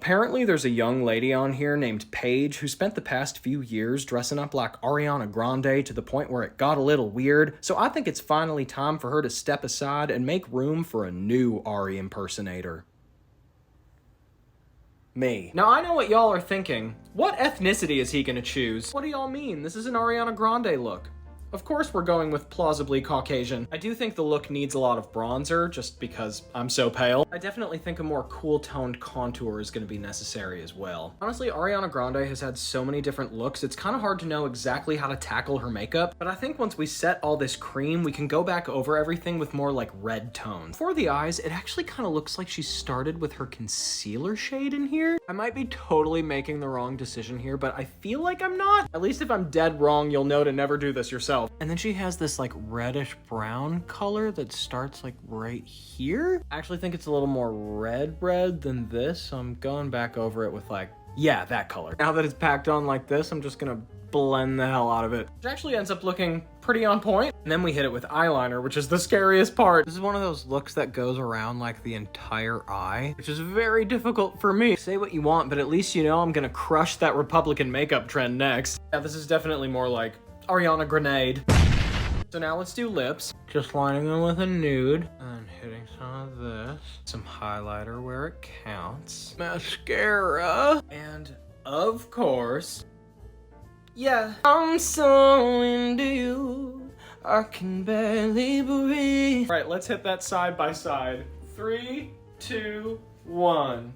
Apparently there's a young lady on here named Paige who spent the past few years dressing up like Ariana Grande to the point where it got a little weird, so I think it's finally time for her to step aside and make room for a new Ari impersonator. Me. Now I know what y'all are thinking. What ethnicity is he gonna choose? What do y'all mean? This is an Ariana Grande look. Of course we're going with plausibly Caucasian. I do think the look needs a lot of bronzer, just because I'm so pale. I definitely think a more cool-toned contour is gonna be necessary as well. Honestly, Ariana Grande has had so many different looks, it's kind of hard to know exactly how to tackle her makeup, but I think once we set all this cream, we can go back over everything with more like red tones. For the eyes, it actually kind of looks like she started with her concealer shade in here. I might be totally making the wrong decision here, but I feel like I'm not. At least if I'm dead wrong, you'll know to never do this yourself. And then she has this like reddish brown color that starts like right here. I actually think it's a little more red than this, so I'm going back over it with like, yeah, that color. Now that it's packed on like this, I'm just gonna blend the hell out of it. Which actually ends up looking pretty on point. And then we hit it with eyeliner, which is the scariest part. This is one of those looks that goes around like the entire eye, which is very difficult for me. Say what you want, but at least you know I'm gonna crush that Republican makeup trend next. Yeah, this is definitely more like Ariana Grenade. So now let's do lips. Just lining them with a nude and hitting some of this. Some highlighter where it counts. Mascara. And of course, yeah. I'm so into you, I can barely breathe. All right, let's hit that side by side. 3, 2, 1.